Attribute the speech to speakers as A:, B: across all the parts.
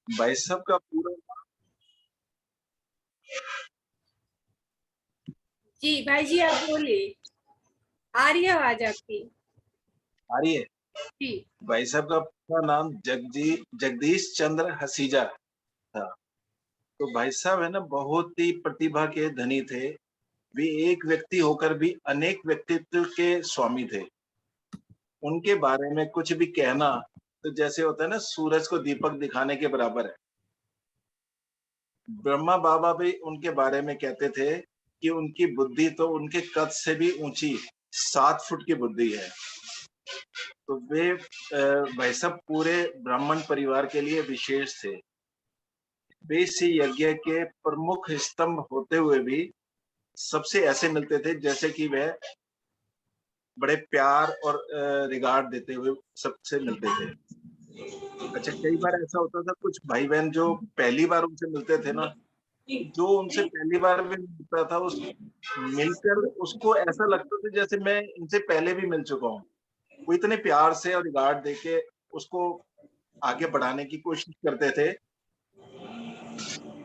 A: भाई साहब का पूरा
B: जी भाई जी, आप बोलिए। आ रही है आवाज आपकी।
A: आ रही है।
B: जी।
A: भाई साहब का पूरा नाम जगदीश चंद्र हसीजा था। तो भाई साहब है ना, बहुत ही प्रतिभा के धनी थे। वे एक व्यक्ति होकर भी अनेक व्यक्तित्व के स्वामी थे। उनके बारे में कुछ भी कहना तो जैसे होता है ना, सूरज को दीपक दिखाने के बराबर है। ब्रह्मा बाबा भी उनके बारे में कहते थे कि उनकी बुद्धि तो उनके कद से भी ऊंची 7 फुट की बुद्धि है। तो वे भाई साहब पूरे ब्राह्मण परिवार के लिए विशेष थे। वे इसी यज्ञ के प्रमुख स्तंभ होते हुए भी सबसे ऐसे मिलते थे जैसे कि वह बड़े प्यार और रिगार्ड देते हुए सबसे मिलते थे। अच्छा, कई बार ऐसा होता था, कुछ भाई बहन जो पहली बार उनसे मिलते थे ना, जो उनसे पहली बार भी मिलता था, उस मिलकर उसको ऐसा लगता था जैसे मैं इनसे पहले भी मिल चुका हूँ। वो इतने प्यार से और रिगार्ड देके उसको आगे बढ़ाने की कोशिश करते थे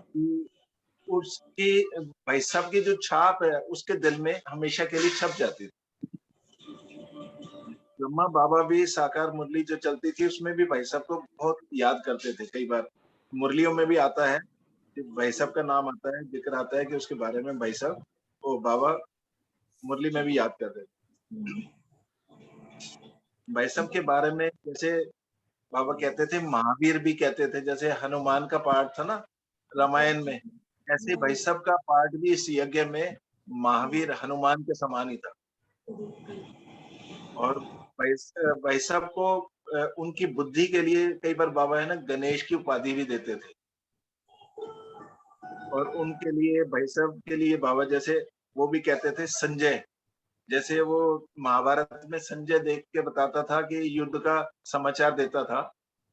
A: कि उसकी भाई साहब की जो छाप है उसके दिल में हमेशा के लिए छप जाती थी। ब्रह्मा बाबा भी साकार मुरली जो चलती थी उसमें भी भाई साहब को बहुत याद करते थे। कई बार मुरलियों में भी आता है कि भाई साहब का नाम आता है, जिक्र आता है कि उसके बारे में भाई साहब वो बाबा मुरली में भी याद करते थे। भाई साहब के बारे में जैसे बाबा कहते थे, महावीर भी कहते थे। जैसे हनुमान का पाठ था ना रामायण में, ऐसे भाई साहब का पाठ भी इस यज्ञ में महावीर हनुमान के समान ही था। और भाई साहब को उनकी बुद्धि के लिए कई बार बाबा है ना गणेश की उपाधि भी देते थे। और उनके लिए भाई साहब के लिए बाबा जैसे वो भी कहते थे संजय। जैसे वो महाभारत में संजय देख के बताता था कि युद्ध का समाचार देता था,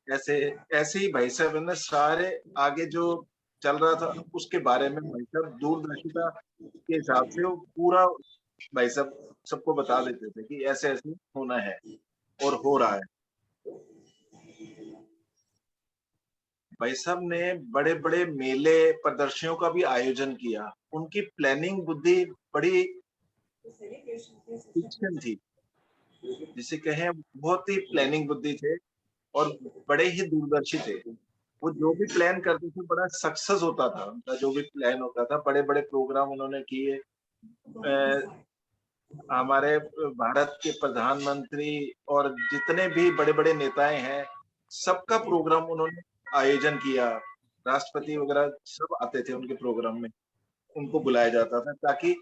A: ऐसे ऐसे ही भाई साहब ने सारे आगे जो चल रहा था उसके बारे में भाई साहब दूरदर्शिता के हिसाब से वो पूरा भाई साहब सबको बता देते थे कि ऐसे ऐसे होना है और हो रहा है। भाई साहब ने बड़े बड़े मेले प्रदर्शनियों का भी आयोजन किया। उनकी प्लानिंग बुद्धि बड़ी तीक्ष्ण थी, जिसे कहें बहुत ही प्लानिंग बुद्धि थे और बड़े ही दूरदर्शी थे। वो जो भी प्लान करते थे बड़ा सक्सेस होता था। उनका जो भी प्लान होता था, बड़े बड़े प्रोग्राम उन्होंने किए। हमारे भारत के प्रधानमंत्री और जितने भी बड़े बड़े नेताएं हैं, सबका प्रोग्राम उन्होंने आयोजन किया। राष्ट्रपति वगैरह सब आते थे उनके प्रोग्राम में, उनको बुलाया जाता था ताकि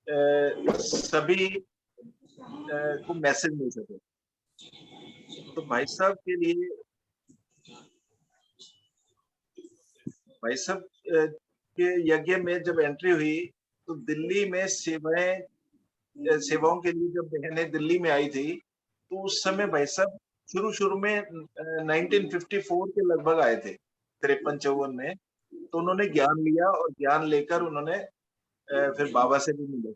A: सभी को मैसेज मिल सके। तो भाई साहब के यज्ञ में जब एंट्री हुई तो दिल्ली में सेवाओं के लिए जब बहनें दिल्ली में आई थी, तो उस समय भाई साहब शुरू शुरू में 1954 के लगभग आए थे, 53-54 में। तो उन्होंने ज्ञान लिया और ज्ञान लेकर उन्होंने फिर बाबा से भी मिले।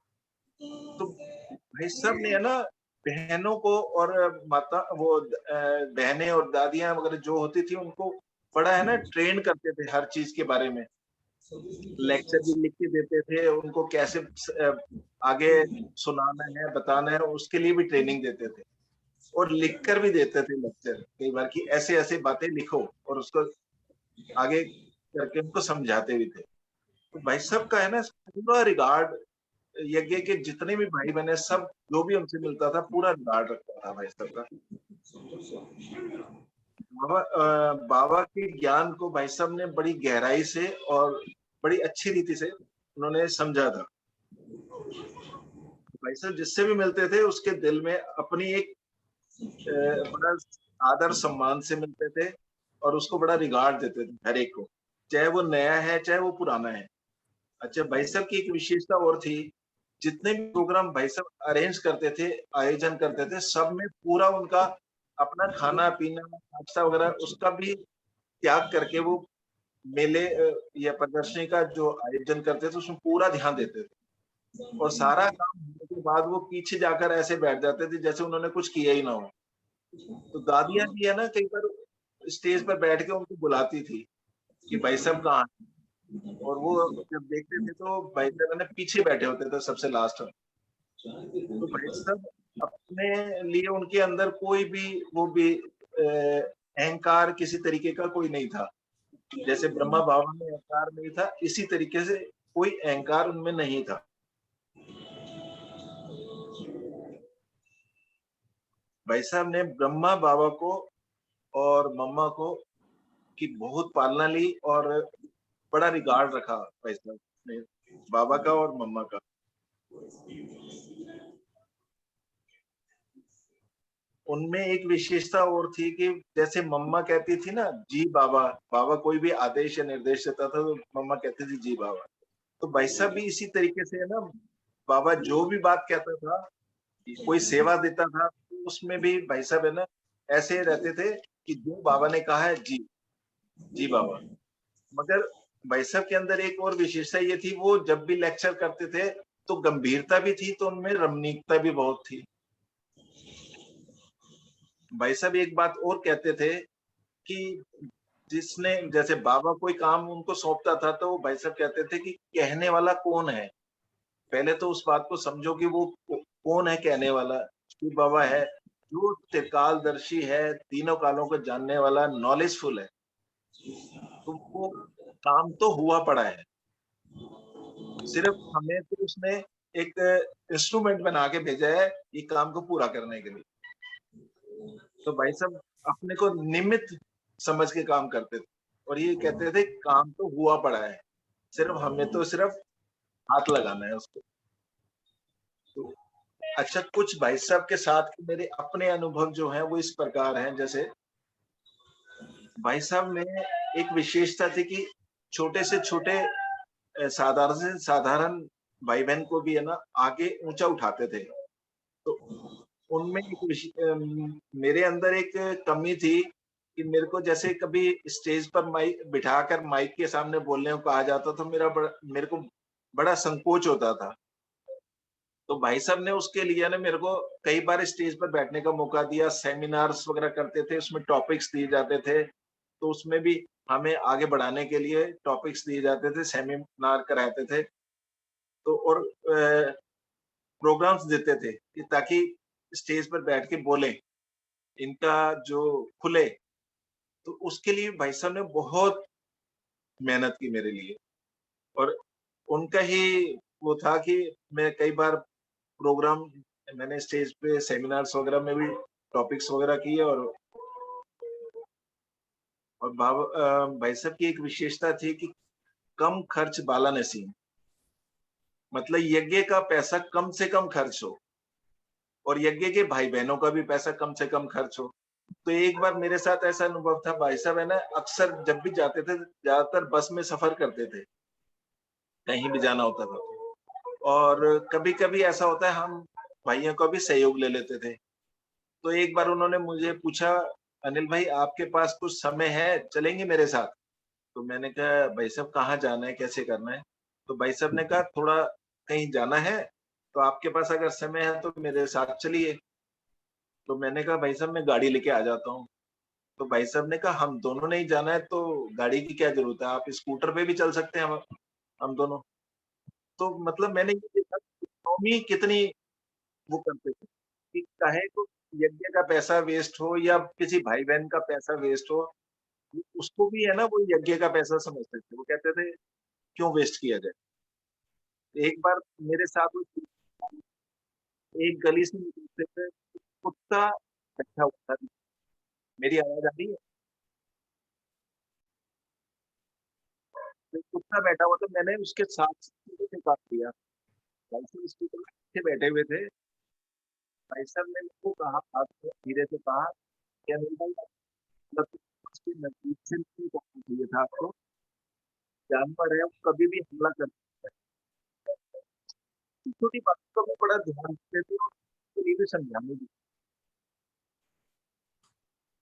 A: तो भाई साहब ने है ना बहनों को और माता वो बहनें और दादियां वगैरह जो होती थी उनको बड़ा है ना ट्रेन करते थे हर चीज के बारे में। लेक्चर भी लिख के देते थे उनको, कैसे आगे सुनाना है बताना है उसके लिए भी ट्रेनिंग देते थे। और लिख कर भी देते थे लेक्चर कई बार कि ऐसे ऐसे बातें लिखो, और उसको आगे करके उनको समझाते भी थे। तो भाई साहब का है ना पूरा रिगार्ड, यज्ञ के जितने भी भाई बहने सब जो भी उनसे मिलता था पूरा रिगार्ड रखता था भाई साहब का। बाबा के ज्ञान को भाई साहब ने बड़ी गहराई से और बड़ी अच्छी रीति से उन्होंने समझा था। भाई साहब जिससे भी मिलते थे उसके दिल में अपनी एक बड़ा आदर सम्मान से मिलते थे और उसको बड़ा रिगार्ड देते थे हर एक को, चाहे वो नया है चाहे वो पुराना है। अच्छा, भाई साहब की एक विशेषता और थी, जितने भी प्रोग्राम भाई साहब अरेंज करते थे, आयोजन करते थे, सब में पूरा उनका अपना खाना पीना नाश्ता वगैरह उसका भी त्याग करके वो मेले या प्रदर्शनी का जो आयोजन करते थे उसमें पूरा ध्यान देते थे। और सारा काम होने के बाद वो पीछे जाकर ऐसे बैठ जाते थे जैसे उन्होंने कुछ किया ही ना हो। तो दादियां भी है ना कई बार स्टेज पर बैठ के उनको बुलाती थी कि भाई साहब कहाँ हैं। और वो जब देखते थे तो भाई साहब ने पीछे बैठे होते थे सबसे लास्ट में। तो भाई साहब अपने लिए उनके अंदर कोई भी वो भी अहंकार किसी तरीके का कोई नहीं था। जैसे ब्रह्मा बाबा में अहंकार नहीं था, इसी तरीके से कोई अहंकार उनमें नहीं था। भाई साहब ने ब्रह्मा बाबा को और मम्मा को की बहुत पालना ली और बड़ा रिगार्ड रखा भाई साहब ने बाबा का और मम्मा का। उनमें एक विशेषता और थी कि जैसे मम्मा कहती थी ना जी बाबा, बाबा कोई भी आदेश या निर्देश देता था तो मम्मा कहती थी जी बाबा। तो भाई साहब भी इसी तरीके से है ना, बाबा जो भी बात कहता था, कोई सेवा देता था, तो उसमें भी भाई साहब है ना ऐसे रहते थे कि जो बाबा ने कहा है जी, जी बाबा। मगर भाई साहब के अंदर एक और विशेषता ये थी, वो जब भी लेक्चर करते थे तो गंभीरता भी थी, तो उनमें रमणीकता भी बहुत थी। भाई साहब एक बात और कहते थे कि जिसने जैसे बाबा कोई काम उनको सौंपता था तो भाई साहब कहते थे कि कहने वाला कौन है, पहले तो उस बात को समझो कि वो कौन है कहने वाला। शिव बाबा है जो त्रिकालदर्शी है, तीनों कालों को जानने वाला, नॉलेजफुल है। तो वो काम तो हुआ पड़ा है, सिर्फ हमें तो उसने एक इंस्ट्रूमेंट बना के भेजा है ये काम को पूरा करने के लिए। तो भाई साहब अपने को निमित्त समझ के काम करते थे और ये कहते थे काम तो हुआ पड़ा है, सिर्फ हमें तो सिर्फ हाथ लगाना है उसको। तो अच्छा, कुछ भाई साहब के साथ के मेरे अपने अनुभव जो हैं वो इस प्रकार हैं। जैसे भाई साहब में एक विशेषता थी कि छोटे से छोटे साधारण से साधारण भाई बहन को भी है ना आगे ऊंचा उठाते थे। तो उनमें मेरे अंदर एक कमी थी कि मेरे को जैसे कभी स्टेज पर माइक बिठाकर माइक के सामने बोलने को कहा जाता तो मेरे को बड़ा संकोच होता था। तो भाई साहब ने उसके लिए ना मेरे को कई बार स्टेज पर बैठने का मौका दिया, सेमिनार्स वगैरह करते थे, उसमें टॉपिक्स दिए जाते थे, तो उसमें भी हमें आगे बढ़ाने के लिए टॉपिक्स दिए जाते थे, सेमिनार कराते थे। तो और प्रोग्राम्स देते थे कि ताकि स्टेज पर बैठ के बोलें, इनका जो खुले। तो उसके लिए भाई साहब ने बहुत मेहनत की मेरे लिए और उनका ही वो था कि मैं कई बार प्रोग्राम मैंने स्टेज पे सेमिनार्स वगैरह में भी टॉपिक्स वगैरह किए और भाई साहब की एक विशेषता थी कि कम खर्च बाला नसीब, मतलब यज्ञ का पैसा कम से कम खर्च हो और यज्ञ के भाई बहनों का भी पैसा कम से कम खर्च हो। तो एक बार मेरे साथ ऐसा अनुभव था, भाई साहब है ना अक्सर जब भी जाते थे ज्यादातर बस में सफर करते थे, कहीं भी जाना होता था। और कभी कभी ऐसा होता है हम भाइयों का भी सहयोग ले लेते थे। तो एक बार उन्होंने मुझे पूछा, अनिल भाई आपके पास कुछ समय है, चलेंगे मेरे साथ? तो मैंने कहा भाई साहब कहाँ जाना है, कैसे करना है? तो भाई साहब ने कहा थोड़ा कहीं जाना है, तो आपके पास अगर समय है तो मेरे साथ चलिए। तो मैंने कहा भाई साहब मैं गाड़ी लेके आ जाता हूँ। तो भाई साहब ने कहा हम दोनों ने ही जाना है तो गाड़ी की क्या जरूरत है, आप स्कूटर पे भी चल सकते हैं हम दोनों। तो मतलब मैंने ये देखा कि इकोनॉमी कितनी वो करते थे कि चाहे तो यज्ञ का पैसा वेस्ट हो या किसी भाई बहन का पैसा वेस्ट हो, उसको भी है ना वो यज्ञ का पैसा समझते थे। वो कहते थे क्यों वेस्ट किया जाए। एक बार मेरे साथ एक गली से निकलते थे, कुत्ता बैठा हुआ था। मेरी आवाज आ रही है? तो कुत्ता बैठा हुआ था, मैंने उसके साथ से काट दिया। भाई साहब स्कूटर में पीछे बैठे हुए थे। भाई साहब ने उसको कहा, हाथ में धीरे से कहा कि अनिल भाई मतलब उसके नजदीक से नहीं पहुंचना चाहिए था आपको, जानवर है वो कभी भी हमला कर सकता है। छोटी बातों का मैं बड़ा ध्यान देते थे और उसके लिए भी समझाने की।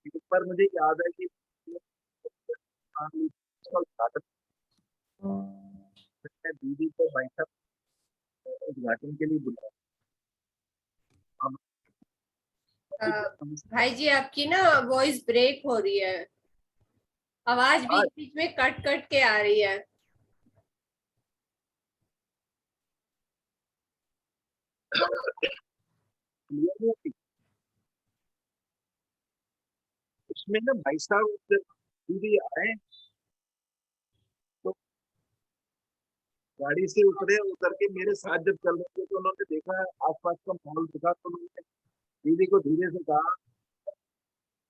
A: एक बार मुझे याद है कि उसका उद्घाटन मैं दीदी को भाई साहब उद्घाटन के लिए बुलाया। हम
B: अ, भाई जी आपकी ना वॉइस ब्रेक हो रही है। आवाज
A: आज
B: बीच बीच में कट कट के आ रही है।
A: क्लियर नहीं होती। उसमें ना भाई साहब जब दीदी आए तो गाड़ी से उतरे, उतर के मेरे साथ जब चल रहे थे तो उन्होंने देखा आसपास का माहौल देखा, तो उन्होंने दीदी को धीरे से कहा,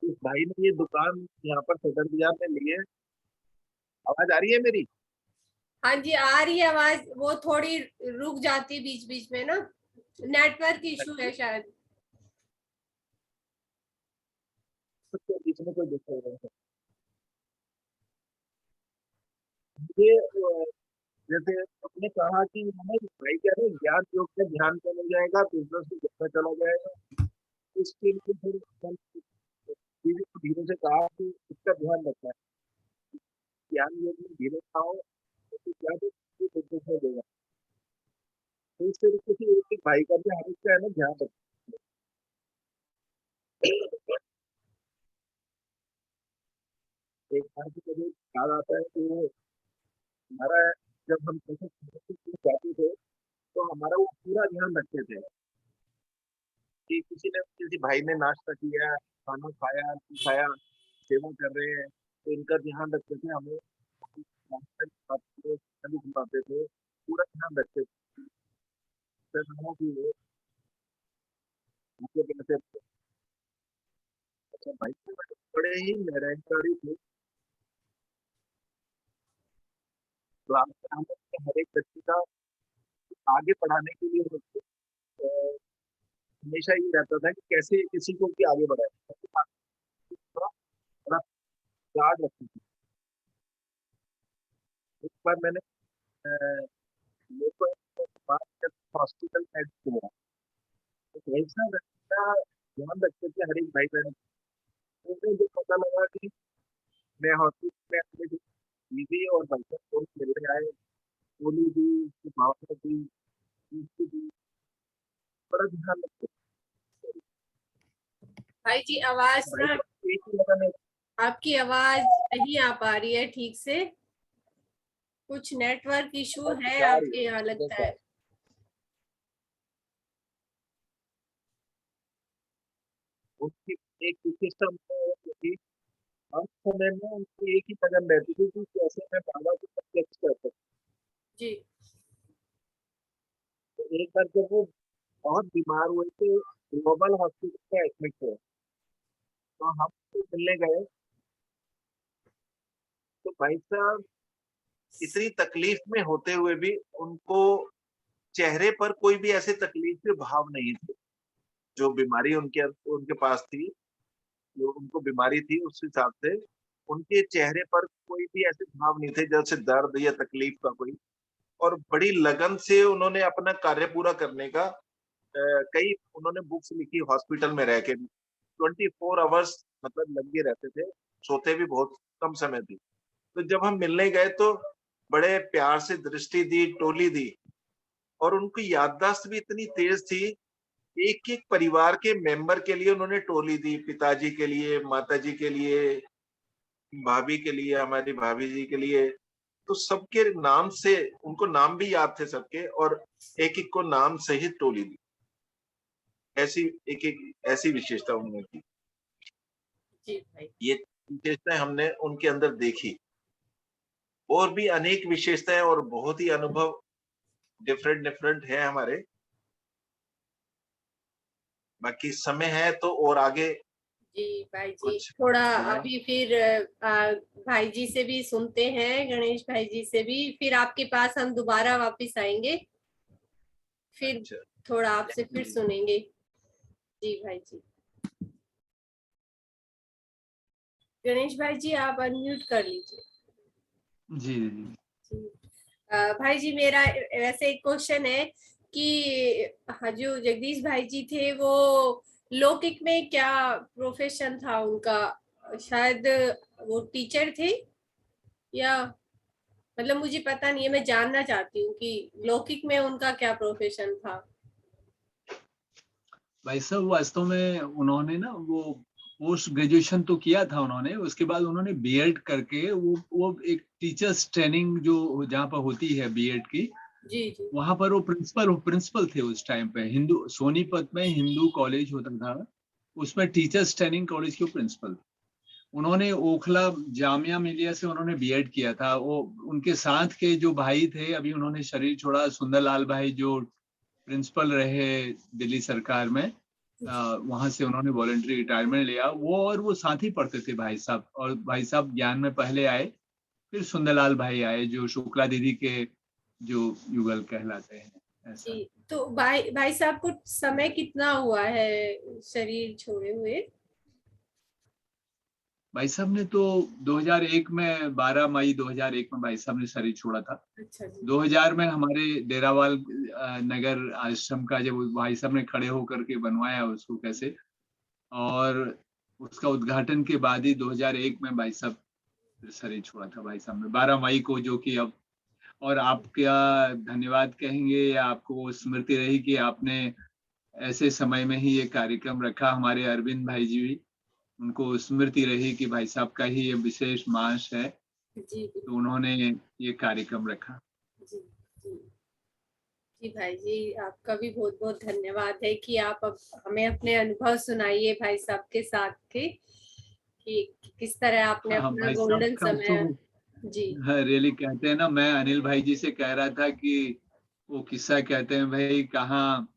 A: इस भाई ने ये दुकान यहाँ पर सदर बाजार में ली है। आवाज आ रही है मेरी?
B: हाँ जी आ रही है आवाज, वो थोड़ी रुक जाती बीच बीच में ना, नेटवर्क इशू है शायद।
A: तो बीच में कोई दिक्कत नहीं है। ये जैसे आपने कहा कि हमें भाई कह रहे हैं, ज्ञान योग में ध्यान चला जाएगा, बिजनेस में कितना चला जाएगा। इसके लिए फिर हम दीदी को धीरे से कहा कि इसका ध्यान रखना है, ज्ञान योग में धीरे खाओ तो क्या बिजनेस में देगा। तो इस तरीके से एक एक भाई का भी हर एक का है ना ध्यान रखना। एक बार की मुझे याद आता है कि हमारा जब हम जाते थे तो हमारा वो पूरा ध्यान रखते थे कि किसी ने किसी भाई ने नाश्ता किया, खाना खाया नहीं खाया, सेवा कर रहे हैं, तो इनका ध्यान रखते थे। हमें नाश्ता खिलाते थे, खाना भी खिलाते थे, पूरा ध्यान रखते थे। फिर हम कि वो भूखे प्यासे अच्छा भाई थे, बड़े ही निरंकारी थे। क्लास में हम हर एक बच्चे का आगे बढ़ाने के लिए अ, हमेशा ये रहता था कि कैसे किसी को भी आगे बढ़ाए, थोड़ा थोड़ा याद रखते थे। एक बार मैंने अ, मेरे को बात जब हॉस्पिटल में एडमिट हुआ तो वैसा का ध्यान रखते थे हर एक भाई बहन। मुझे जो पता लगा कि मैं हॉस्पिटल में एडमिट हूँ, दीदी और भाई साहब दोनों मिलने आए, गोली दी, उसकी भावना दी, उसकी दी, बड़ा ध्यान रखते
B: भाई जी आवाज
A: थे। भाई
B: ना,
A: साहब एक ही लगा नहीं।
B: आपकी आवाज नहीं आ पा रही है ठीक से, कुछ नेटवर्क इशू है
A: जा रही
B: आपके यहाँ
A: है
B: लगता
A: जैसा
B: है।
A: उसकी एक सिस्टम थी। हर समय में उनकी एक ही लगन रहती थी कि कैसे मैं बाबा को प्रत्यक्ष कर सकूं।
B: जी
A: तो एक बार जब वो बहुत बीमार हुए थे, ग्लोबल हॉस्पिटल में एडमिट थे, तो हम उनसे मिलने गए। तो भाई साहब इतनी तकलीफ में होते हुए भी उनको चेहरे पर कोई भी ऐसे तकलीफ के भाव नहीं थे। जो बीमारी उनके उनके पास थी, जो उनको बीमारी थी उस हिसाब से उनके चेहरे पर कोई भी ऐसे भाव नहीं थे जैसे दर्द या तकलीफ का कोई। और बड़ी लगन से उन्होंने अपना कार्य पूरा करने का कई उन्होंने बुक्स लिखी हॉस्पिटल में रह के भी। 24 आवर्स मतलब लगे रहते थे, सोते भी बहुत कम समय थे। तो जब हम मिलने गए तो बड़े प्यार से दृष्टि दी, टोली दी, और उनकी याददाश्त भी इतनी तेज थी। एक एक परिवार के मेंबर के लिए उन्होंने टोली दी, पिताजी के लिए, माताजी के लिए, भाभी के लिए, हमारी भाभी जी के लिए। तो सबके नाम से उनको नाम भी याद थे सबके, और एक एक को नाम सहित टोली दी। ऐसी एक एक ऐसी विशेषता उन्होंने की।
B: जी भाई।
A: ये विशेषताएं हमने उनके अंदर देखी। और भी अनेक विशेषताएं और बहुत ही अनुभव डिफरेंट डिफरेंट है हमारे। बाकी समय है तो और आगे
B: जी भाई जी
A: कुछ
B: थोड़ा
A: सुनाए।
B: अभी फिर भाई जी से भी सुनते हैं, गणेश भाई जी से भी, फिर आपके पास हम दोबारा वापस आएंगे, फिर
A: अच्छा
B: थोड़ा आपसे फिर
A: जी।
B: सुनेंगे। जी भाई जी। गणेश भाई जी आप अनम्यूट कर लीजिए।
C: जी जी
B: जी। भाई जी मेरा वैसे एक क्वेश्चन है कि हाँ, जो जगदीश भाई जी थे वो लौकिक में क्या प्रोफेशन था उनका, शायद वो टीचर थे, या मतलब मुझे पता नहीं है, मैं जानना चाहती हूँ कि लौकिक में उनका क्या प्रोफेशन था।
C: भाई साहब वास्तव में उन्होंने ना वो पोस्ट ग्रेजुएशन तो किया था उन्होंने, उसके बाद उन्होंने बीएड करके वो एक टीचर्स ट्रेनिंग जो जहाँ पर होती है बीएड की,
B: जी जी
C: वहां पर वो प्रिंसिपल थे उस टाइम पे। हिंदू सोनीपत में हिंदू कॉलेज होता था, उसमें टीचर्स ट्रेनिंग कॉलेज के प्रिंसिपल। उन्होंने ओखला जामिया मिलिया से उन्होंने बीएड किया था। वो उनके साथ के जो भाई थे, अभी उन्होंने शरीर छोड़ा, सुंदरलाल भाई जो प्रिंसिपल रहे दिल्ली सरकार में, वहां से उन्होंने वॉलंटरी रिटायरमेंट लिया। वो और वो साथ ही पढ़ते थे भाई साहब, और भाई साहब ज्ञान में पहले आए, फिर सुंदरलाल भाई आए जो शुक्ला दीदी के जो युगल कहलाते हैं, ऐसा।
B: जी। तो भाई भाई साहब को समय कितना हुआ है शरीर छोड़े हुए?
C: भाई साहब ने तो 2001 में 12 मई 2001 में भाई साहब ने शरीर छोड़ा था।
B: अच्छा जी
C: 2000 में हमारे डेरावाल नगर आश्रम का जब भाई साहब ने खड़े होकर के बनवाया उसको कैसे, और उसका उद्घाटन के बाद ही 2001 में भाई साहब शरीर छोड़ा था भाई साहब ने 12 मई को, जो कि अब, और आप क्या धन्यवाद कहेंगे या आपको स्मृति रही कि आपने ऐसे समय में ही ये कार्यक्रम रखा। हमारे अरविंद भाई जी भी, उनको स्मृति रही कि भाई साहब का ही ये विशेष मास है,
B: जी
C: तो उन्होंने ये कार्यक्रम रखा।
B: जी जी जी भाई जी, आपका भी बहुत बहुत धन्यवाद है कि आप अब हमें अपने अनुभव सुनाइए भाई साहब के साथ के, कि किस तरह आपने
C: हाँ,
B: अपना
C: भाई साहब
B: गोल्डन
C: का
B: समय।
C: तो
B: जी
C: रियली कहते हैं ना, मैं अनिल भाई जी से कह रहा था कि वो किस्सा कहते हैं भाई, कहाँ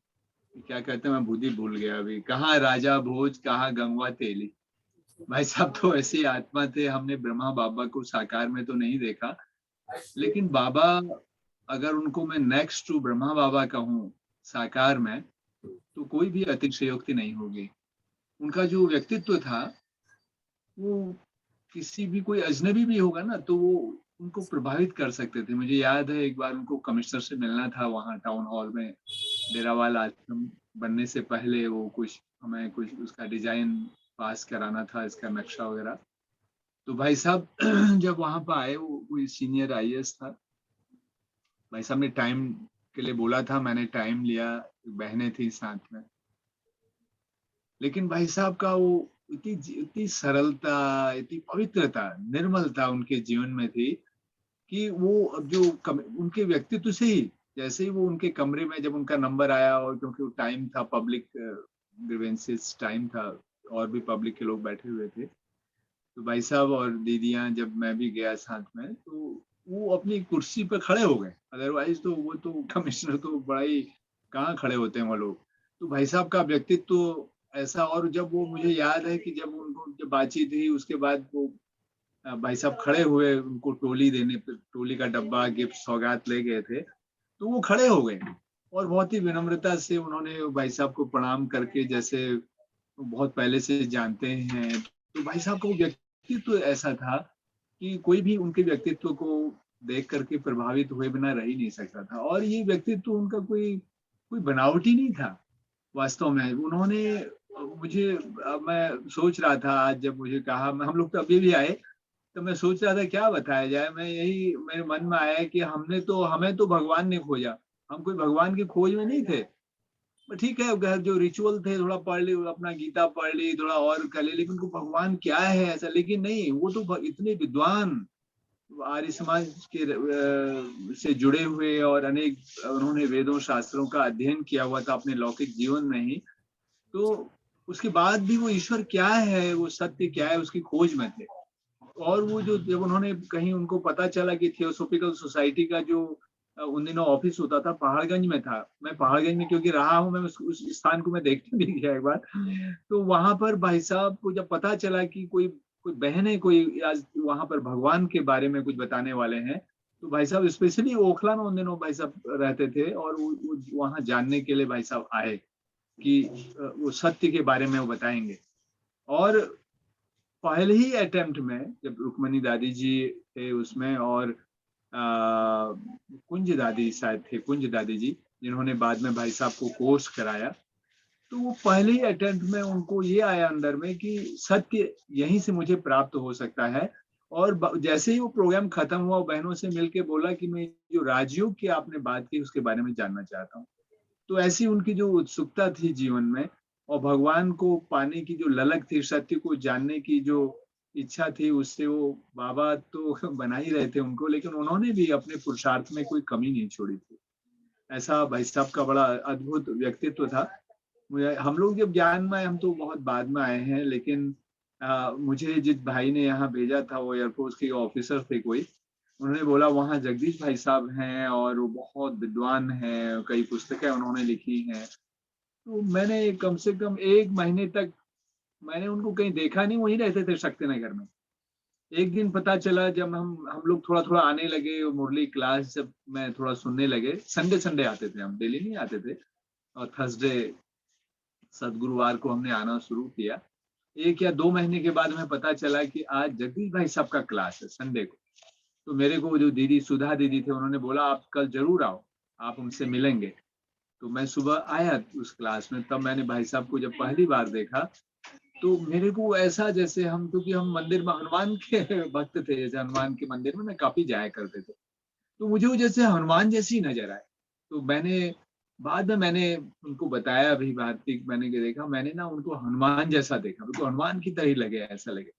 C: क्या कहते हैं, मैं खुद ही भूल गया अभी, कहाँ राजा भोज कहाँ गंगवा तेली। भाई साहब तो ऐसी आत्मा थे, हमने ब्रह्मा बाबा को साकार में तो नहीं देखा, लेकिन बाबा, अगर उनको मैं नेक्स्ट टू ब्रह्मा बाबा कहूँ साकार में, तो कोई भी अतिशयोक्ति नहीं होगी। उनका जो व्यक्तित्व था, वो किसी भी, कोई अजनबी भी होगा ना तो वो उनको प्रभावित कर सकते थे। मुझे याद है एक बार उनको कमिश्नर से मिलना था वहाँ टाउन हॉल में, डेरावाल आश्रम बनने से पहले, वो कुछ हमें कुछ उसका डिजाइन पास कराना था, इसका नक्शा वगैरह। तो भाई साहब जब वहां पर आए, वो कोई सीनियर आईएएस था, भाई साहब ने टाइम के लिए बोला था, मैंने टाइम लिया, बहनें थी साथ में, लेकिन भाई साहब का वो इतनी सरलता, इतनी पवित्रता, निर्मलता उनके जीवन में थी कि वो अब जो उनके व्यक्तित्व से ही, जैसे ही वो उनके कमरे में जब उनका नंबर आया, और क्योंकि वो टाइम था पब्लिक ग्रीवेंसेस टाइम था, और भी पब्लिक के लोग बैठे हुए थे, तो भाई साहब और दीदियां, जब मैं भी गया साथ में, तो वो अपनी कुर्सी पर खड़े हो गए। अदरवाइज तो वो तो कमिश्नर तो बड़ा ही, कहाँ खड़े होते हैं वो लोग। तो भाई साहब का व्यक्तित्व तो ऐसा, और जब वो, मुझे याद है कि जब उनको जब बातचीत हुई उसके बाद वो भाई साहब खड़े हुए, उनको टोली देने पे, टोली का डब्बा गिफ्ट सौगात ले गए थे, तो वो खड़े हो गए, और बहुत ही विनम्रता से उन्होंने भाई साहब को प्रणाम करके, जैसे बहुत पहले से जानते हैं। तो भाई साहब का वो व्यक्तित्व ऐसा था कि कोई भी उनके व्यक्तित्व को देख करके प्रभावित हुए बिना रह ही नहीं सकता था। और ये व्यक्तित्व उनका कोई कोई बनावटी नहीं था वास्तव में। उन्होंने मुझे, मैं सोच रहा था आज जब मुझे कहा, हम लोग तो अभी भी आए, तो मैं सोच रहा था क्या बताया जाए। मैं यही मेरे मन में आया कि हमें तो भगवान ने खोजा, हम कोई भगवान की खोज में नहीं थे। ठीक है, घर जो रिचुअल थे थोड़ा पढ़ ली, अपना गीता पढ़ ली, थोड़ा और कर ली, लेकिन उनको भगवान क्या है ऐसा, लेकिन नहीं, वो तो इतने विद्वान, आर्य समाज के से जुड़े हुए, और अनेक उन्होंने वेदों शास्त्रों का अध्ययन किया हुआ था अपने लौकिक जीवन में ही। तो उसके बाद भी वो ईश्वर क्या है, वो सत्य क्या है, उसकी खोज में थे। और वो जो, जब उन्होंने कहीं उनको पता चला कि थियोसॉफिकल सोसाइटी का जो उन दिनों ऑफिस होता था पहाड़गंज में था, मैं पहाड़गंज में क्योंकि रहा हूँ, मैं उस स्थान को मैं देखने भी गया एक बार, तो वहां पर भाई साहब को जब पता चला कि कोई कोई बहनें कोई आज वहां पर भगवान के बारे में कुछ बताने वाले हैं, तो भाई साहब स्पेशली ओखला में उन दिनों भाई साहब रहते थे, और वो वहां जानने के लिए भाई साहब आए कि वो सत्य के बारे में वो बताएंगे। और पहले ही अटेम्प्ट में, जब रुक्मणी दादी जी थे उसमें, और कुंज दादी शायद थे, कुंज दादी जी, जिन्होंने बाद में भाई साहब को कोर्स कराया, तो वो पहले ही अटेम्प्ट में उनको ये आया अंदर में कि सत्य यहीं से मुझे प्राप्त हो सकता है। और जैसे ही वो प्रोग्राम खत्म हुआ, बहनों से मिलके बोला कि मैं जो राजयोग की आपने बात की उसके बारे में जानना चाहता हूँ। तो ऐसी उनकी जो उत्सुकता थी जीवन में, और भगवान को पाने की जो ललक थी, सत्य को जानने की जो इच्छा थी, उससे वो बाबा तो बना ही रहे थे उनको, लेकिन उन्होंने भी अपने पुरुषार्थ में कोई कमी नहीं छोड़ी थी। ऐसा भाई साहब का बड़ा अद्भुत व्यक्तित्व था। हम लोग जब ज्ञान में, हम तो बहुत बाद में आए हैं, लेकिन मुझे जिस भाई ने यहाँ भेजा था, वो एयरफोर्स के ऑफिसर थे कोई, उन्होंने बोला वहाँ जगदीश भाई साहब हैं और वो बहुत विद्वान हैं, कई पुस्तकें उन्होंने लिखी हैं। तो मैंने कम से कम 1 महीने तक मैंने उनको कहीं देखा नहीं, वहीं रहते थे शक्तिनगर में। एक दिन पता चला जब हम लोग थोड़ा थोड़ा आने लगे, मुरली क्लास जब मैं थोड़ा सुनने लगे, संडे संडे आते थे, हम डेली नहीं आते थे, और थर्सडे सदगुरुवार को हमने आना शुरू किया। 1 या 2 महीने के बाद हमें पता चला कि आज जगदीश भाई साहब का क्लास है संडे को। तो मेरे को जो दीदी सुधा दीदी थे, उन्होंने बोला आप कल जरूर आओ, आप उनसे मिलेंगे। तो मैं सुबह आया उस क्लास में। तब मैंने भाई साहब को जब पहली बार देखा, तो मेरे को ऐसा जैसे हम, क्योंकि हम मंदिर में हनुमान के भक्त थे, जैसे हनुमान के मंदिर में ना काफी जाया करते थे, तो मुझे वो जैसे हनुमान जैसी नजर आए। तो बाद में मैंने उनको बताया, भी भारती मैंने देखा, मैंने ना उनको हनुमान जैसा देखा, उनको हनुमान की तरह ही लगे, ऐसा लगे।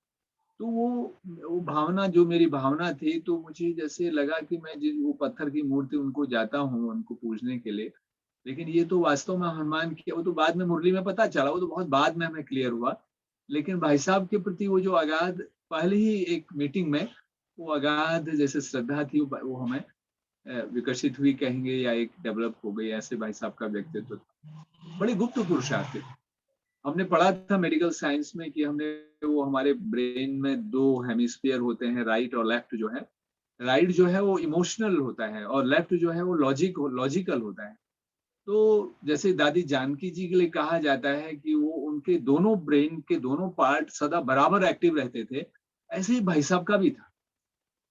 C: तो वो भावना, जो मेरी भावना थी, तो मुझे जैसे लगा कि मैं जिस वो पत्थर की मूर्ति उनको जाता हूँ उनको पूजने के लिए, लेकिन ये तो वास्तव में हनुमान की। वो तो बाद में मुरली में पता चला, वो तो बहुत बाद में हमें क्लियर हुआ। लेकिन भाई साहब के प्रति वो जो अगाध, पहले ही एक मीटिंग में वो अगाध जैसे श्रद्धा थी, वो हमें विकसित हुई कहेंगे, या एक डेवलप हो गई। ऐसे भाई साहब का व्यक्तित्व था, बड़े गुप्त पुरुषार्थ थे। हमने पढ़ा था मेडिकल साइंस में कि हमने, वो हमारे ब्रेन में 2 हेमिस्फीयर होते हैं, राइट और लेफ्ट जो है। राइट जो है वो इमोशनल होता है, और लेफ्ट जो है वो लॉजिकल होता है। तो जैसे दादी जानकी जी के लिए कहा जाता है कि वो, उनके दोनों ब्रेन के दोनों पार्ट सदा बराबर एक्टिव रहते थे, ऐसे ही भाई साहब का भी था।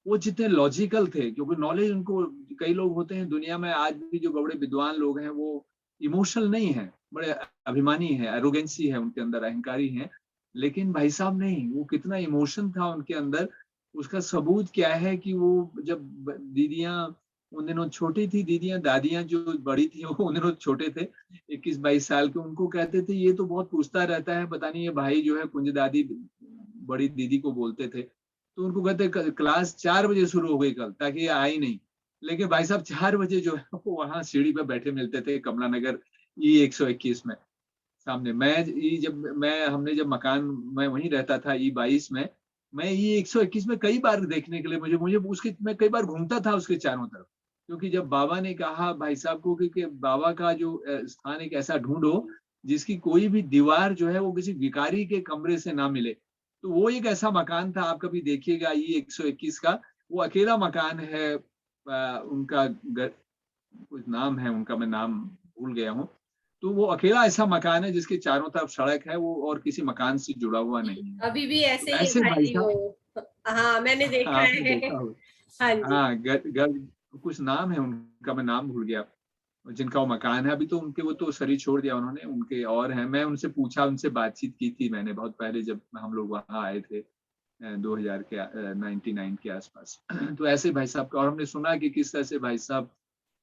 C: वो जितने लॉजिकल थे, क्योंकि नॉलेज उनको, कई लोग होते हैं दुनिया में आज भी जो बड़े विद्वान लोग हैं, वो इमोशनल नहीं है, बड़े अभिमानी है, एरोगेंसी है उनके अंदर, अहंकारी है। लेकिन भाई साहब नहीं, वो कितना इमोशन था उनके अंदर। उसका सबूत क्या है कि वो जब दीदियां उन दिनों छोटी थी, दीदियां दादियां जो बड़ी थी, वो उन दिनों छोटे थे, 21-22 साल के, उनको कहते थे ये तो बहुत पूछता रहता है, पता नहीं ये भाई जो है, कुंज दादी बड़ी दीदी को बोलते थे। तो उनको कहते क्लास 4 बजे शुरू हो गई कल, ताकि ये आई नहीं। लेकिन भाई साहब 4 बजे जो है वो वहां सीढ़ी पे बैठे मिलते थे, कमला नगर E121 में सामने। हमने जब मकान, मैं वहीं रहता था E22 में, मैं E121 में कई बार देखने के लिए, मुझे मुझे उसके, मैं कई बार घूमता था उसके चारों तरफ। क्योंकि जब बाबा ने कहा भाई साहब को कि बाबा का जो स्थान एक ऐसा ढूंढो जिसकी कोई भी दीवार जो है वो किसी भिखारी के कमरे से ना मिले, तो वो एक ऐसा मकान था। आप कभी देखिएगा E121 का, वो अकेला मकान है। उनका कुछ नाम है उनका, मैं नाम भूल गया हूँ। तो वो अकेला ऐसा मकान है जिसके चारों तरफ सड़क है, वो और किसी मकान से जुड़ा हुआ नहीं है।
B: अभी भी ऐसे
C: तो
B: ही है
C: ऐसे
B: भाई
C: भाई
B: जी
C: साहब,
B: वो। हाँ, मैंने देखा
C: आपने
B: है।
C: देखा होगा।
B: हाँ जी।
C: हाँ, कुछ नाम है उनका, मैं नाम भूल गया, जिनका वो मकान है। अभी तो उनके, वो तो शरीर छोड़ दिया उन्होंने, उनके और हैं। मैं उनसे पूछा, उनसे बातचीत की थी मैंने बहुत पहले, जब हम लोग वहाँ आए थे 2000 के 99 के आसपास। तो ऐसे भाई साहब का, और हमने सुना कि किस तरह से भाई साहब,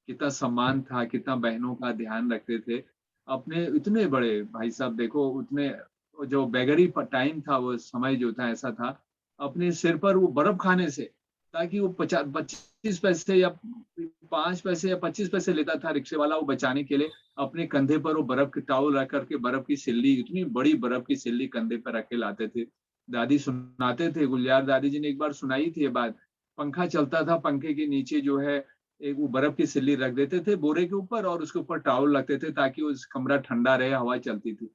C: कितना सम्मान था, कितना बहनों का ध्यान रखते थे। अपने इतने बड़े भाई साहब देखो, उतने, जो बेगरी टाइम था, वो समय जो था ऐसा था, अपने सिर पर वो बर्फ खाने से, ताकि वो 25 पैसे या 5 पैसे या 25 पैसे लेता था रिक्शे वाला, वो बचाने के लिए अपने कंधे पर वो बर्फ की टॉवल रख करके, बर्फ की सिल्ली, इतनी बड़ी बर्फ की सिल्ली कंधे पर रख के लाते थे। दादी सुनाते थे, गुलजार दादी जी ने एक बार सुनाई थी ये बात। पंखा चलता था, पंखे के नीचे जो है एक वो बर्फ की सिल्ली रख देते थे बोरे के ऊपर, और उसके ऊपर टॉवल रखते थे ताकि उस कमरा ठंडा रहे, हवा चलती थी।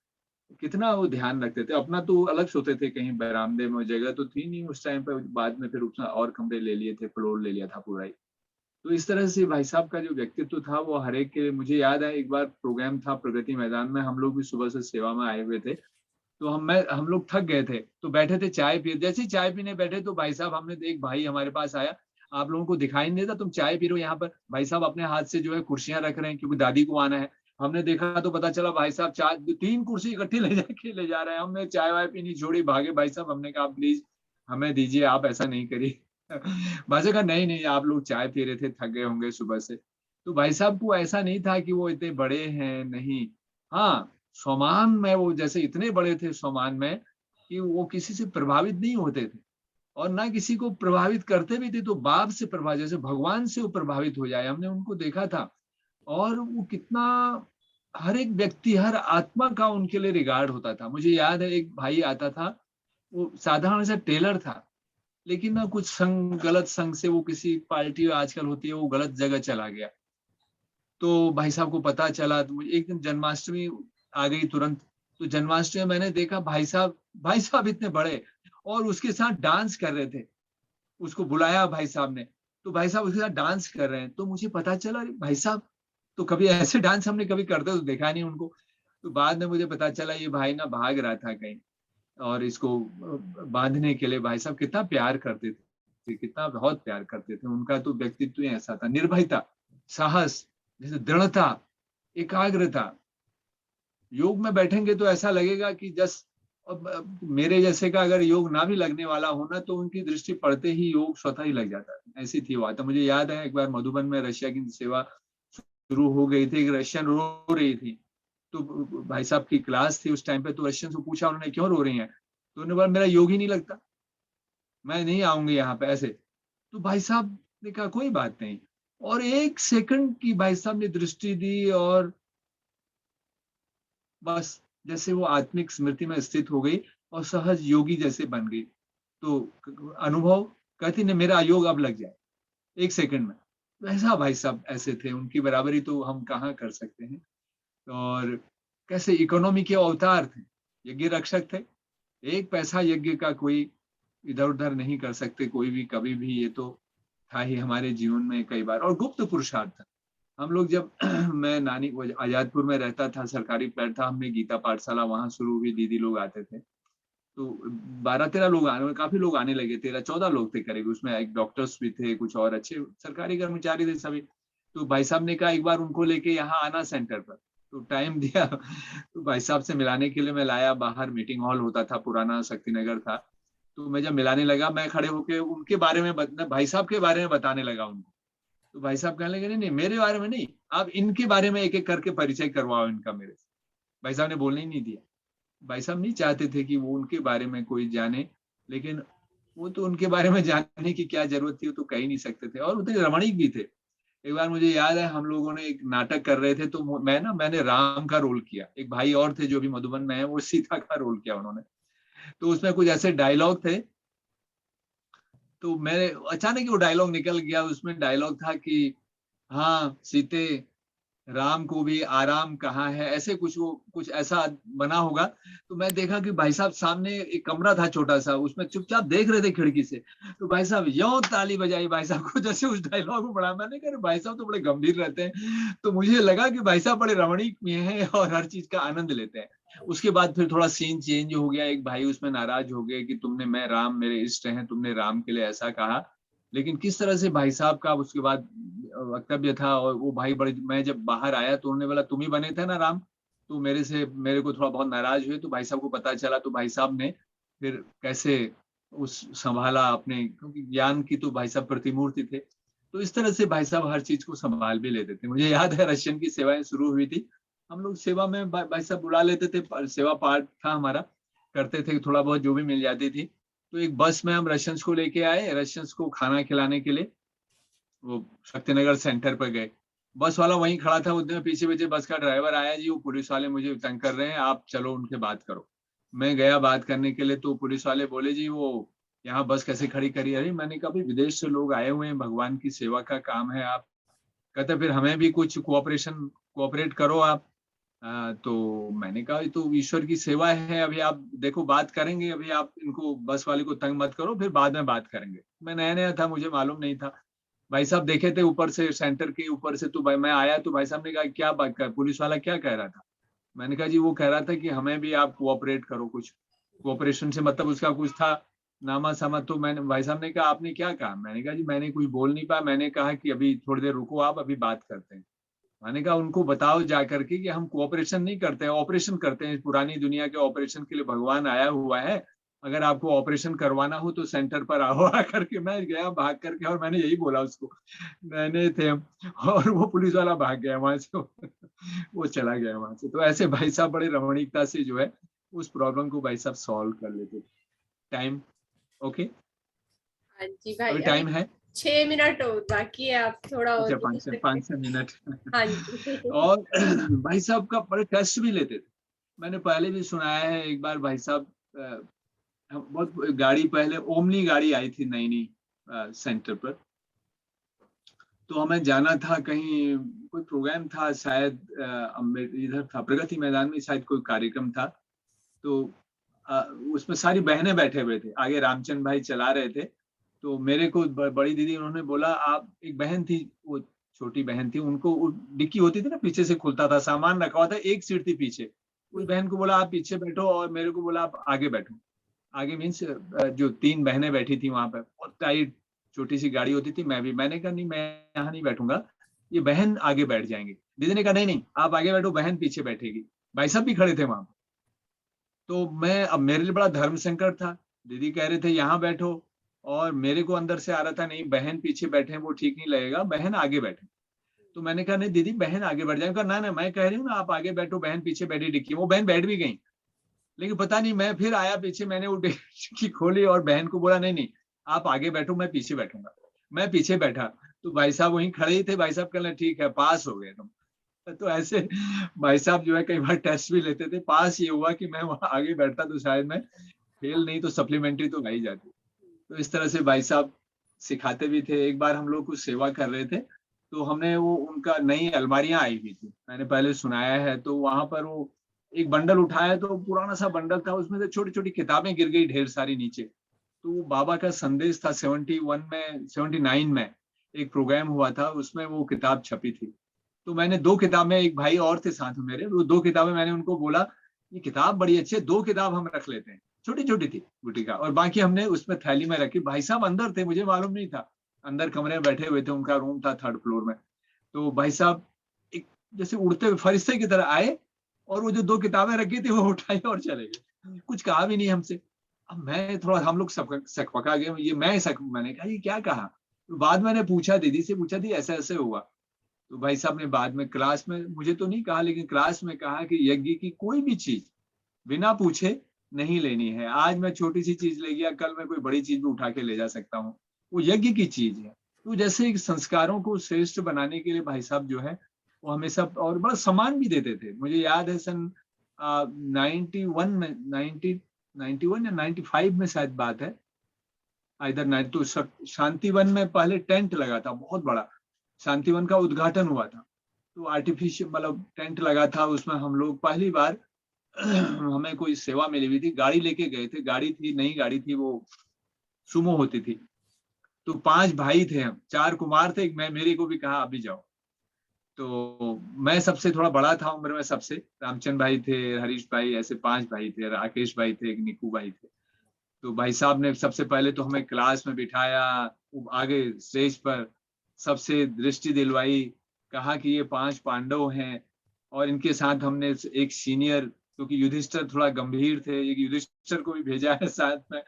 C: कितना वो ध्यान रखते थे। अपना तो अलग सोते थे कहीं बरामदे में, जगह तो थी नहीं उस टाइम पे। बाद में फिर उसने और कमरे ले लिए थे, फ्लोर ले लिया था पूरा ही। तो इस तरह से भाई साहब का जो व्यक्तित्व था, वो हर एक के, मुझे याद है एक बार प्रोग्राम था प्रगति मैदान में, हम लोग भी सुबह से सेवा में आए हुए थे। तो हम लोग थक गए थे, तो बैठे थे चाय पी, जैसे ही चाय पीने बैठे, तो भाई साहब, हमने, एक भाई हमारे पास आया, आप लोगों को दिखाई नहीं देता, तुम चाय पी रहे हो यहाँ पर? भाई साहब अपने हाथ से जो है कुर्सियां रख रहे हैं, क्योंकि दादी को आना है। हमने देखा तो पता चला भाई साहब 3 कुर्सी इकट्ठी ले जा रहे हैं। हमने चाय वाय पीनी छोड़ी, भागे भाई साहब। हमने कहा प्लीज हमें दीजिए, आप ऐसा नहीं करिए। भाई साहब कहा नहीं नहीं, आप लोग चाय पी रहे थे, थक गए होंगे सुबह से। तो भाई साहब को ऐसा नहीं था कि वो इतने बड़े हैं, नहीं। हाँ, स्वमान में वो जैसे इतने बड़े थे स्वमान में कि वो किसी से प्रभावित नहीं होते थे और ना किसी को प्रभावित करते भी थे। तो बाप से प्रभावित, जैसे भगवान से वो प्रभावित हो जाए, हमने उनको देखा था। और वो कितना, हर एक व्यक्ति, हर आत्मा का उनके लिए रिगार्ड होता था। मुझे याद है एक भाई आता था, वो साधारण सा टेलर था, लेकिन ना कुछ संग, गलत संग से वो किसी पार्टी आजकल होती है, वो गलत जगह चला गया। तो भाई साहब को पता चला, तो मुझे एक दिन जन्माष्टमी आ गई तुरंत। तो जन्माष्टमी में मैंने देखा भाई साहब इतने बड़े और उसके साथ डांस कर रहे थे। उसको बुलाया भाई साहब ने, तो भाई साहब उसके साथ डांस कर रहे हैं। तो मुझे पता चला भाई साहब तो कभी ऐसे डांस हमने कभी करते तो देखा नहीं उनको। तो बाद में मुझे पता चला ये भाई ना भाग रहा था कहीं, और इसको बांधने के लिए भाई साहब कितना प्यार करते थे, कितना बहुत प्यार करते थे। उनका तो व्यक्तित्व ही ऐसा था, निर्भयता, साहस, जैसे दृढ़ता, एकाग्रता। योग में बैठेंगे तो ऐसा लगेगा कि जस, अब मेरे जैसे का अगर योग ना भी लगने वाला हो ना, तो उनकी दृष्टि पड़ते ही योग स्वतः ही लग जाता है। ऐसी थी बात। तो मुझे याद है एक बार मधुबन में रशिया की सेवा शुरू हो गई थी, एक रशियन रो रही थी। तो भाई साहब की क्लास थी उस टाइम पे, तो रशियन से पूछा उन्होंने क्यों रो रही हैं, तो उन्होंने बोला मेरा योग ही नहीं लगता, मैं नहीं आऊंगी यहाँ पे ऐसे। तो भाई साहब ने कहा कोई बात नहीं, और 1 सेकंड की भाई साहब ने दृष्टि दी और बस जैसे वो आत्मिक स्मृति में स्थित हो गई और सहज योगी जैसे बन गई। तो अनुभव, कहती ने मेरा योग अब लग जाए 1 सेकंड में। वैसा भाई साहब ऐसे थे, उनकी बराबरी तो हम कहाँ कर सकते हैं। और कैसे इकोनॉमी के अवतार थे, यज्ञ रक्षक थे। एक पैसा यज्ञ का कोई इधर उधर नहीं कर सकते कोई भी कभी भी, ये तो था ही हमारे जीवन में कई बार। और गुप्त पुरुषार्थ, हम लोग जब मैं नानी आजादपुर में रहता था, सरकारी फ्लैट था, हमने गीता पाठशाला वहां शुरू हुई, दीदी लोग आते थे। तो 12-13 लोग आने, काफी लोग आने लगे, 13-14 लोग थे करीब। उसमें एक डॉक्टर्स भी थे, कुछ और अच्छे सरकारी कर्मचारी थे सभी। तो भाई साहब ने कहा एक बार उनको लेके यहाँ आना सेंटर पर। तो टाइम दिया, तो भाई साहब से मिलाने के लिए मैं लाया। बाहर मीटिंग हॉल होता था, पुराना शक्तिनगर था। तो मैं जब मिलाने लगा, मैं खड़े होके उनके बारे में भाई साहब के बारे में बताने लगा उनको। तो भाई साहब कहने लगे नहीं नहीं, मेरे बारे में नहीं, आप इनके बारे में एक एक करके परिचय करवाओ इनका मेरे से। भाई साहब ने बोलने ही नहीं दिया। भाई साहब नहीं चाहते थे कि वो उनके बारे में कोई जाने, लेकिन वो तो उनके बारे में जानने की क्या जरूरत थी, वो तो कह ही नहीं सकते थे। और उतने रमणीक भी थे। एक बार मुझे याद है, हम लोगों ने एक नाटक कर रहे थे, तो मैंने राम का रोल किया। एक भाई और थे जो भी मधुबन में है, वो सीता का रोल किया उन्होंने। तो उसमें कुछ ऐसे डायलॉग थे, तो मैंने अचानक ही वो डायलॉग निकल गया। उसमें डायलॉग था कि हाँ सीते, राम को भी आराम कहाँ है, ऐसे कुछ, वो कुछ ऐसा बना होगा। तो मैं देखा कि भाई साहब सामने एक कमरा था छोटा सा, उसमें चुपचाप देख रहे थे खिड़की से। तो भाई साहब यों ताली बजाई भाई साहब को, जैसे उस डायलॉग को पढ़ा। मैंने कहा भाई साहब तो बड़े गंभीर रहते हैं। तो मुझे लगा कि भाई साहब बड़े रमणीक में हैं और हर चीज का आनंद लेते हैं। उसके बाद फिर थोड़ा सीन चेंज हो गया। एक भाई उसमें नाराज हो गए कि तुमने, मैं राम मेरे इष्ट हैं, तुमने राम के लिए ऐसा कहा। लेकिन किस तरह से भाई साहब का उसके बाद वक्तव्य था, और वो भाई बड़े, मैं जब बाहर आया तो उन्होंने बोला तुम ही बने थे ना राम। तो मेरे को थोड़ा बहुत नाराज हुए। तो भाई साहब को पता चला, तो भाई साहब ने फिर कैसे उस संभाला अपने, क्योंकि ज्ञान की तो भाई साहब प्रतिमूर्ति थे। तो इस तरह से भाई साहब हर चीज को संभाल भी लेते थे। मुझे याद है रशियन की सेवाएं शुरू हुई थी, हम लोग सेवा में भाई साहब बुला लेते थे, सेवा पार्ट था हमारा, करते थे थोड़ा बहुत जो भी मिल जाती थी। तो एक बस में हम रशियंस को लेके आए, रशियंस को खाना खिलाने के लिए वो शक्तिनगर सेंटर पर गए। बस वाला वहीं खड़ा था, उतने पीछे पीछे बस का ड्राइवर आया जी, वो पुलिस वाले मुझे तंग कर रहे हैं, आप चलो उनके बात करो। मैं गया बात करने के लिए, तो पुलिस वाले बोले जी वो यहाँ बस कैसे खड़ी करी। अरे मैंने कहा भाई विदेश से लोग आए हुए हैं, भगवान की सेवा का काम है। आप कहते फिर हमें भी कुछ कोऑपरेट करो आप। तो मैंने कहा ये तो ईश्वर की सेवा है, अभी आप देखो बात करेंगे, अभी आप इनको बस वाले को तंग मत करो, फिर बाद में बात करेंगे। मैं नया नया था, मुझे मालूम नहीं था। भाई साहब देखे थे ऊपर से, सेंटर के ऊपर से। तो भाई मैं आया, तो भाई साहब ने कहा क्या बात कर, पुलिस वाला क्या कह रहा था। मैंने कहा जी वो कह रहा था कि हमें भी आप कोऑपरेट करो, कुछ कोऑपरेशन से मतलब उसका कुछ था नामा सामा। तो मैंने, भाई साहब ने कहा आपने क्या कहा। मैंने कहा जी मैंने कुछ बोल नहीं पाया, मैंने कहा कि अभी थोड़ी देर रुको आप, अभी बात करते हैं। मैंने कहा उनको बताओ जाकर के कि हम कोऑपरेशन नहीं करते हैं, ऑपरेशन करते हैं। पुरानी दुनिया के ऑपरेशन के लिए भगवान आया हुआ है, अगर आपको ऑपरेशन करवाना हो तो सेंटर पर आओ। आकर के मैं गया भाग करके, और मैंने यही बोला उसको, मैंने थे हम, और वो पुलिस वाला भाग गया वहां से। वो चला गया वहां से। तो ऐसे भाई साहब बड़े रमणीकता से जो है उस प्रॉब्लम को भाई साहब सॉल्व कर लेते। टाइम ओके,
B: हाँ जी भाई,
C: अभी
B: अभी
C: टाइम है
B: 6 मिनट बाकी है, आप थोड़ा और
C: अच्छा,
B: बोल सकते हैं।
C: 5 से मिनट।
B: हाँ जी।
C: और भाई साहब का बड़े टेस्ट भी लेते थे। मैंने पहले भी सुनाया है, एक बार भाई साहब बहुत गाड़ी, पहले ओमनी गाड़ी आई थी नई नई सेंटर पर, तो हमें जाना था कहीं, कोई प्रोग्राम था शायद, इधर था प्रगति मैदान में शायद कोई कार्यक्रम था। तो अ, उसमें सारी बहनें बैठे हुए थे, आगे रामचंद्र भाई चला रहे थे। तो मेरे को बड़ी दीदी उन्होंने बोला, आप, एक बहन थी, वो छोटी बहन थी, उनको डिक्की होती थी ना, पीछे से खुलता था, सामान रखा हुआ था, एक सीट थी पीछे। उस बहन को बोला आप पीछे बैठो, और मेरे को बोला आप आगे बैठो। आगे मीन्स जो 3 बहनें बैठी थी वहां पर, बहुत टाइट छोटी सी गाड़ी होती थी। मैंने कहा नहीं, मैं यहाँ नहीं बैठूंगा, ये बहन आगे बैठ जाएंगे। दीदी ने कहा नहीं नहीं, आप आगे बैठो, बहन पीछे बैठेगी। भाई साहब भी खड़े थे वहां। तो मैं, अब मेरे लिए बड़ा धर्म संकट था। दीदी कह रहे थे यहाँ बैठो, और मेरे को अंदर से आ रहा था नहीं, बहन पीछे बैठे वो ठीक नहीं लगेगा, बहन आगे बैठे। तो मैंने कहा नहीं दीदी, बहन आगे बैठ जाएगा। ना ना, मैं कह रही हूँ ना आप आगे बैठो, बहन पीछे बैठी डिक्की। वो बहन बैठ भी गई, लेकिन पता नहीं, मैं फिर आया पीछे, मैंने वो डिक्की खोली और बहन को बोला नहीं नहीं, आप आगे बैठो, मैं पीछे बैठूंगा। मैं पीछे बैठा, तो भाई साहब वहीं खड़े ही थे। भाई साहब कहना ठीक है, पास हो गए तुम। तो ऐसे भाई साहब जो है कई बार टेस्ट भी लेते थे। पास ये हुआ कि मैं वहां आगे बैठता तो शायद मैं फेल, नहीं तो सप्लीमेंट्री तो आई जाती। तो इस तरह से भाई साहब सिखाते भी थे। एक बार हम लोग कुछ सेवा कर रहे थे, तो हमने वो, उनका नई अलमारियां आई हुई थी, मैंने पहले सुनाया है। तो वहां पर वो एक बंडल उठाया, तो पुराना सा बंडल था, उसमें से छोटी छोटी किताबें गिर गई ढेर सारी नीचे। तो वो बाबा का संदेश था, 71 में 79 में एक प्रोग्राम हुआ था, उसमें वो किताब छपी थी। तो मैंने 2 किताबें, एक भाई और थे साथ में मेरे, वो 2 किताबें मैंने उनको बोला, ये किताब बड़ी अच्छी है, 2 किताब हम रख लेते हैं। छोटी छोटी थी गुटिका, और बाकी हमने उसमें थैली में रखी। भाई साहब अंदर थे, मुझे मालूम नहीं था, अंदर कमरे में बैठे हुए थे, उनका रूम था 3rd फ्लोर में। तो भाई साहब एक जैसे उड़ते हुए फरिश्ते की तरह आए, और वो जो 2 किताबें रखी थी वो उठाई और चले गए, कुछ कहा भी नहीं हमसे। अब मैं थोड़ा, हम लोग सकपका गए, ये मैंने कहा ये क्या कहा। तो बाद मैंने पूछा, दीदी से पूछा, थी ऐसे ऐसे हुआ। तो भाई साहब ने बाद में क्लास में, मुझे तो नहीं कहा, लेकिन क्लास में कहा कि यज्ञ की कोई भी चीज बिना पूछे नहीं लेनी है। आज मैं छोटी सी चीज ले गया, कल मैं कोई बड़ी चीज भी उठा के ले जा सकता हूँ, वो यज्ञ की चीज है। तो जैसे संस्कारों को श्रेष्ठ बनाने के लिए भाई साहब जो है वो हमेशा, और बड़ा सम्मान भी देते थे। मुझे याद है सन 91 में, 91 या 95 में शायद बात है, इधर नाइट, तो शांतिवन में पहले टेंट लगा था बहुत बड़ा, शांतिवन का उद्घाटन हुआ था। तो आर्टिफिशियल मतलब टेंट लगा था, उसमें हम लोग पहली बार हमें कोई सेवा मिली हुई थी, गाड़ी लेके गए थे। गाड़ी थी, नई गाड़ी थी, वो सुमो होती थी। तो 5 भाई थे हम, 4 कुमार थे, एक मैं, मेरे को भी कहा अभी जाओ। तो मैं सबसे थोड़ा बड़ा था उम्र में सबसे, रामचंद्र भाई थे, हरीश भाई, ऐसे 5 भाई थे, राकेश भाई थे, एक निकू भाई थे। तो भाई साहब ने सबसे पहले तो हमें क्लास में बिठाया, आगे स्टेज पर सबसे दृष्टि दिलवाई, कहा कि ये 5 पांडव हैं, और इनके साथ हमने एक सीनियर, क्योंकि युधिष्ठिर थोड़ा गंभीर थे, एक युधिष्ठिर को भी भेजा है साथ में।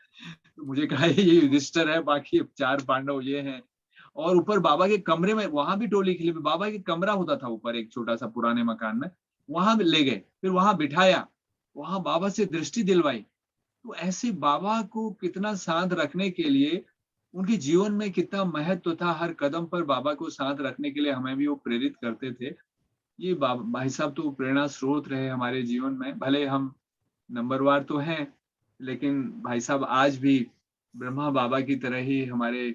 C: तो मुझे कहा ये युधिष्ठिर है, बाकी 4 पांडव ये हैं। और ऊपर बाबा के कमरे में, वहां भी टोली के लिए, बाबा के कमरा होता था ऊपर एक छोटा सा पुराने मकान में, वहां भी ले गए, फिर वहां बिठाया, वहां बाबा से दृष्टि दिलवाई। तो ऐसे बाबा को कितना शांत रखने के लिए, उनके जीवन में कितना महत्व था, हर कदम पर बाबा को शांत रखने के लिए हमें भी वो प्रेरित करते थे। ये भाई साहब तो प्रेरणा स्रोत रहे हमारे जीवन में। भले हम नंबरवार तो हैं, लेकिन भाई साहब आज भी ब्रह्मा बाबा की तरह ही हमारे,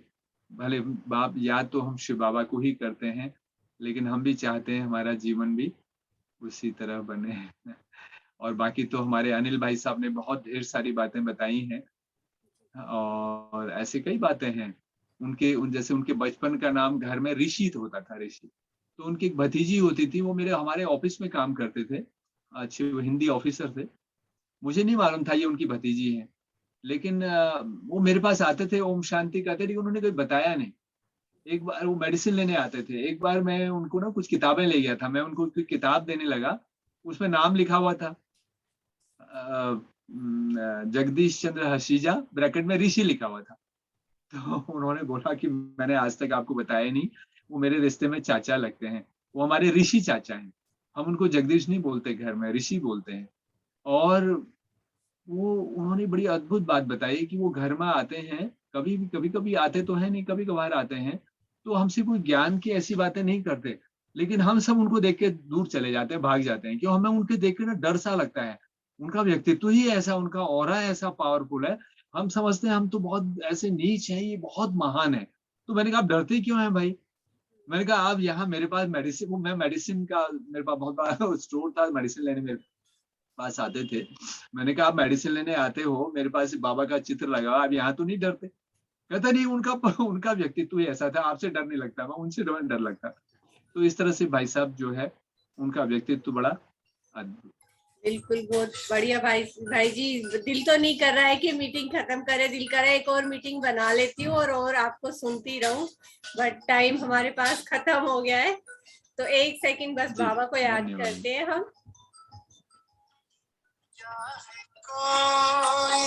C: भले बाप याद तो हम शिव बाबा को ही करते हैं, लेकिन हम भी चाहते हैं हमारा जीवन भी उसी तरह बने। और बाकी तो हमारे अनिल भाई साहब ने बहुत ढेर सारी बातें बताई हैं, और ऐसे कई बातें हैं जैसे उनके बचपन का नाम घर में ऋषि होता था, ऋषि। तो उनकी एक भतीजी होती थी, वो हमारे ऑफिस में काम करते थे, अच्छे वो हिंदी ऑफिसर थे। मुझे नहीं मालूम था ये उनकी भतीजी है, लेकिन वो मेरे पास आते थे, ओम शांति कहते, लेकिन उन्होंने कभी बताया नहीं। एक बार वो मेडिसिन लेने आते थे, एक बार मैं उनको ना कुछ किताबें ले गया था, मैं उनको कोई किताब देने लगा, उसमें नाम लिखा हुआ था जगदीश चंद्र हसीजा ब्रैकेट में ऋषि लिखा हुआ था। तो उन्होंने बोला कि मैंने आज तक आपको बताया नहीं, वो मेरे रिश्ते में चाचा लगते हैं, वो हमारे ऋषि चाचा हैं। हम उनको जगदीश नहीं बोलते, घर में ऋषि बोलते हैं। और वो उन्होंने बड़ी अद्भुत बात बताई कि वो घर में आते हैं, कभी कभी आते तो है नहीं, कभी कभार आते हैं, तो हमसे कोई ज्ञान की ऐसी बातें नहीं करते, लेकिन हम सब उनको देख के दूर चले जाते हैं, भाग जाते हैं, क्यों? हमें उनके देख के ना डर सा लगता है। उनका व्यक्तित्व ही ऐसा, उनका ऑरा ऐसा पावरफुल है, हम समझते हैं हम तो बहुत ऐसे नीच हैं, ये बहुत महान है। तो मैंने कहा आप डरते क्यों हैं भाई? मैंने कहा आप यहाँ मेरे पास मेडिसिन, मैं मेडिसिन का, मेरे पास बहुत बड़ा स्टोर था, मेडिसिन लेने मेरे पास आते थे। मैंने कहा आप मेडिसिन लेने आते हो, मेरे पास बाबा का चित्र लगा, आप यहाँ तो नहीं डरते? कहता नहीं, उनका व्यक्तित्व ही ऐसा था, आपसे डर नहीं लगता, मैं उनसे डर लगता। तो इस तरह से भाई साहब जो है, उनका व्यक्तित्व बड़ा अद्भुत।
B: बिल्कुल, बहुत बढ़िया भाई जी। दिल तो नहीं कर रहा है कि मीटिंग खत्म करे, दिल कर रहा है एक और मीटिंग बना लेती हूँ और आपको सुनती रहूं, बट टाइम हमारे पास खत्म हो गया है। तो एक सेकंड बस बाबा को याद
C: धन्यवाद।
B: करते हैं हम।
D: कोई